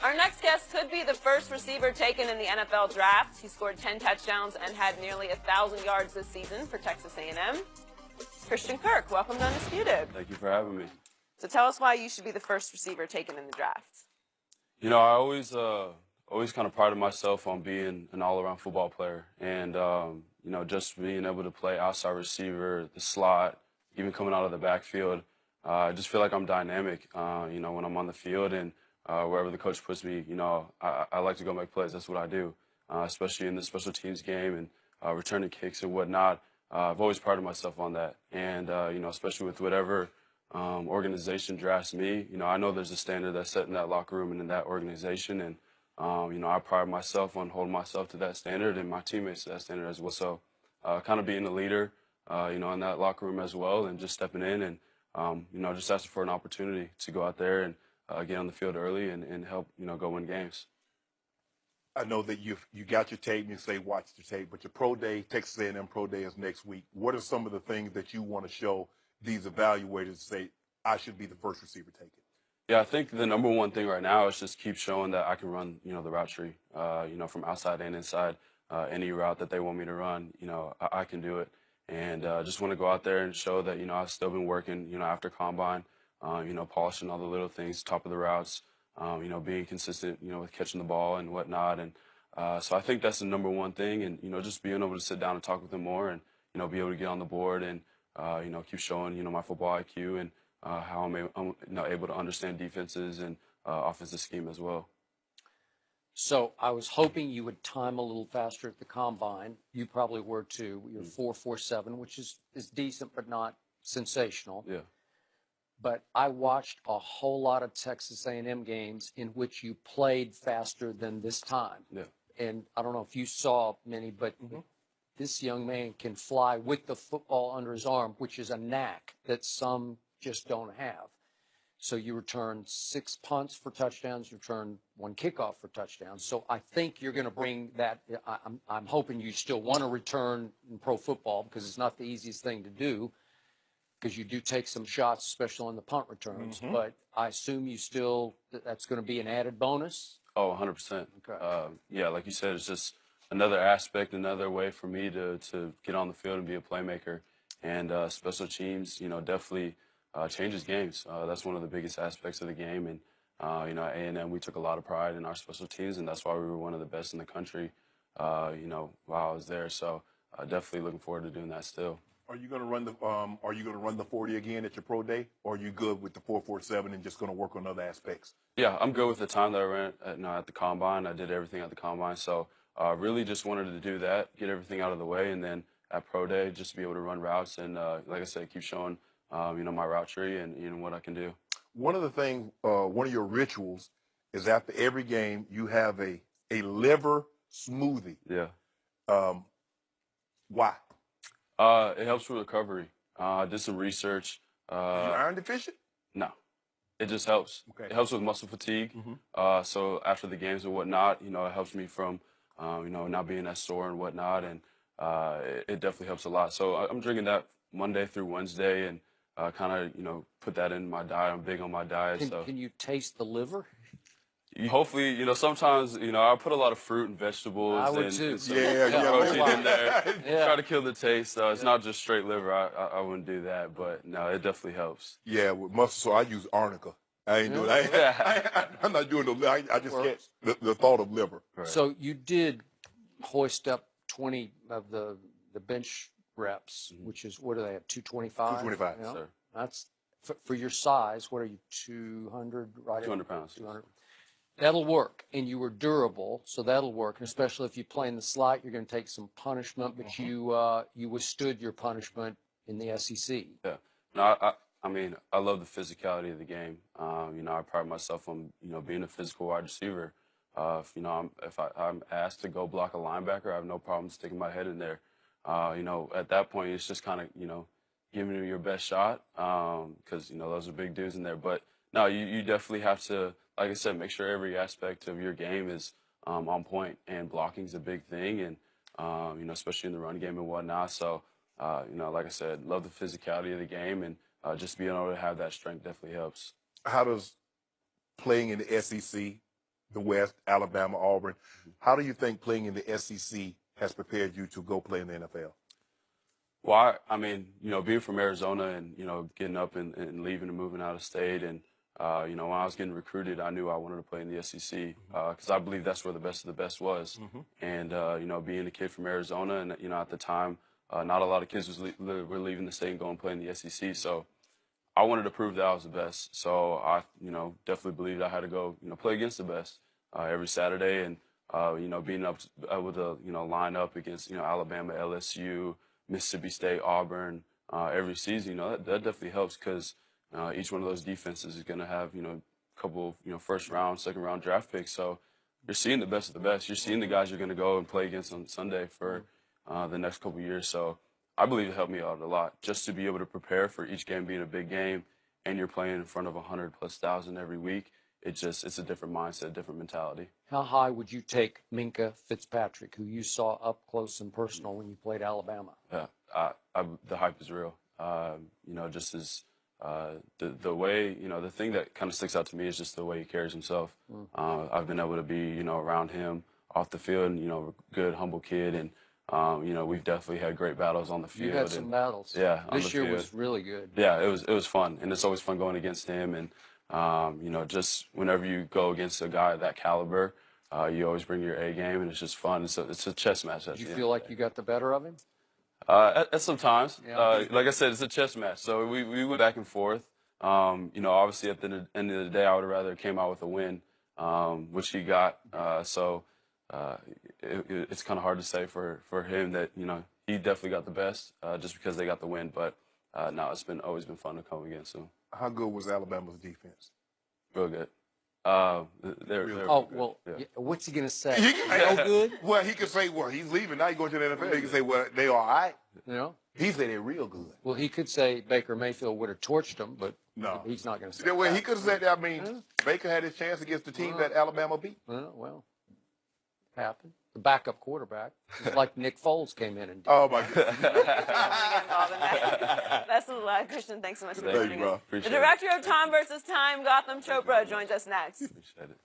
Our next guest could be the first receiver taken in the NFL draft. He scored 10 touchdowns and had nearly 1,000 yards this season for Texas A&M. Christian Kirk, welcome to Undisputed. Thank you for having me. So tell us why you should be the first receiver taken in the draft. You know, I always kind of prided myself on being an all-around football player, and you know, just being able to play outside receiver, the slot, even coming out of the backfield. I just feel like I'm dynamic. You know, when I'm on the field and wherever the coach puts me, you know, I like to go make plays. That's what I do, especially in the special teams game and returning kicks and whatnot. I've always prided myself on that, and you know, especially with whatever organization drafts me, you know, I know there's a standard that's set in that locker room and in that organization, and you know, I pride myself on holding myself to that standard and my teammates to that standard as well. So, kind of being a leader, you know, in that locker room as well, and just stepping in and you know, just asking for an opportunity to go out there and get on the field early and help, you know, go win games. I know that you got your tape and you say watch the tape, but your pro day, Texas A&M pro day is next week. What are some of the things that you want to show these evaluators to say I should be the first receiver taken? Yeah, I think the number one thing right now is just keep showing that I can run, you know, the route tree, you know, from outside and inside, any route that they want me to run, you know, I can do it. And just want to go out there and show that, you know, I've still been working, you know, after combine, you know, polishing all the little things, top of the routes, you know, being consistent, you know, with catching the ball and whatnot. And so I think that's the number one thing. And, you know, just being able to sit down and talk with them more and, you know, be able to get on the board and, you know, keep showing, you know, my football IQ and how I'm you know, able to understand defenses and offensive scheme as well. So I was hoping you would time a little faster at the combine. You probably were too. You're 4.47, which is decent but not sensational. Yeah. But I watched a whole lot of Texas A&M games in which you played faster than this time. Yeah. And I don't know if you saw many, but this young man can fly with the football under his arm, which is a knack that some just don't have. So you returned 6 punts for touchdowns, you returned 1 kickoff for touchdowns. So I think you're going to bring that. I'm hoping you still want to return in pro football because it's not the easiest thing to do because you do take some shots, especially on the punt returns. But I assume you still, that's going to be an added bonus? Oh, 100%. Okay. Yeah, like you said, it's just another aspect, another way for me to get on the field and be a playmaker. And special teams, you know, definitely changes games. That's one of the biggest aspects of the game. And, you know, at A&M, we took a lot of pride in our special teams, and that's why we were one of the best in the country, you know, while I was there. So definitely looking forward to doing that still. Are you going to run the 40 again at your pro day, or are you good with the 4.47 and just going to work on other aspects? Yeah, I'm good with the time that I ran at the combine. I did everything at the combine. So really just wanted to do that, get everything out of the way, and then at pro day, just be able to run routes and, like I said, keep showing, you know, my route tree and, you know, what I can do. One of the things, one of your rituals is after every game, you have a liver smoothie. Yeah. Why? It helps with recovery. I did some research. You iron deficient? No, it just helps. Okay. It helps with muscle fatigue. So after the games and whatnot, you know, it helps me from, you know, not being as sore and whatnot, and it definitely helps a lot. So I'm drinking that Monday through Wednesday, and kind of, you know, put that in my diet. I'm big on my diet. Can you taste the liver? Hopefully, you know, sometimes, you know, I put a lot of fruit and vegetables I would and too. some Yeah. protein in there. Yeah. Try to kill the taste. It's not just straight liver. I wouldn't do that, but no, it definitely helps. Yeah, with muscle, so I use arnica. I ain't doing that. I'm not doing the. I just get the thought of liver. Right. So you did hoist up 20 of the bench reps, which is, what do they have, 225? 225, Yeah. Sir. That's, for your size, what are you, 200? Right. 200 pounds. 200. That'll work, and you were durable, so that'll work. And especially if you play in the slot, you're going to take some punishment, but you withstood your punishment in the SEC. Yeah. No, I mean, I love the physicality of the game. You know, I pride myself on, you know, being a physical wide receiver. You know, if I'm asked to go block a linebacker, I have no problem sticking my head in there. You know, at that point, it's just kind of, you know, giving it your best shot because, you know, those are big dudes in there. But no, you definitely have to, like I said, make sure every aspect of your game is on point, and blocking is a big thing, and you know, especially in the run game and whatnot. So, you know, like I said, love the physicality of the game, and just being able to have that strength definitely helps. How does playing in the SEC the West, Alabama, Auburn. How do you think playing in the SEC has prepared you to go play in the NFL? Well, I mean, being from Arizona and, getting up and leaving and moving out of state. And, when I was getting recruited, I knew I wanted to play in the SEC because I believe that's where the best of the best was. And, being a kid from Arizona and, at the time, not a lot of kids were leaving the state and going to play in the SEC. So I wanted to prove that I was the best. So I, definitely believed I had to go, play against the best every Saturday. And, being able to, line up against, Alabama, LSU, Mississippi State, Auburn, every season, that definitely helps because each one of those defenses is going to have, a couple of, first round, second round draft picks. So you're seeing the best of the best. You're seeing the guys you're going to go and play against on Sunday for the next couple of years. So I believe it helped me out a lot just to be able to prepare for each game being a big game and you're playing in front of 100,000+ every week. It's a different mindset, a different mentality. How high would you take Minkah Fitzpatrick, who you saw up close and personal when you played Alabama? Yeah, the hype is real. Just as the way, the thing that kind of sticks out to me is just the way he carries himself. I've been able to be, around him off the field, and, good, humble kid. And, we've definitely had great battles on the field. You had some battles. Yeah. This year was really good. Yeah, it was fun. And it's always fun going against him. And, just whenever you go against a guy of that caliber, you always bring your A game, and it's just fun. It's a chess match. Did you feel like you got the better of him? At some times. Yeah. Like I said, it's a chess match. So we went back and forth. Obviously at the end of the day, I would have rather came out with a win, which he got. It's kind of hard to say for him that, he definitely got the best just because they got the win. But no, it's always been fun to come against him. How good was Alabama's defense? Real good. They're Oh, good. well, Yeah. what's he going to say? He can, No good? Well, he could say, well, he's leaving now. He's going to the NFL. He can say, well, they all right. You know? He said they're real good. Well, he could say Baker Mayfield would have torched him, but No. he's not going to say Well, that. he could have said that. I mean, Baker had his chance against the team that Alabama beat. Well, happened. The backup quarterback, just like Nick Foles came in and did. Oh, my God. Get involved in that. Best of luck, Christian. Thanks so much for Thank you, joining bro. us. The Appreciate it. director of Time vs. Time, Gotham Chopra, joins us next. Appreciate it.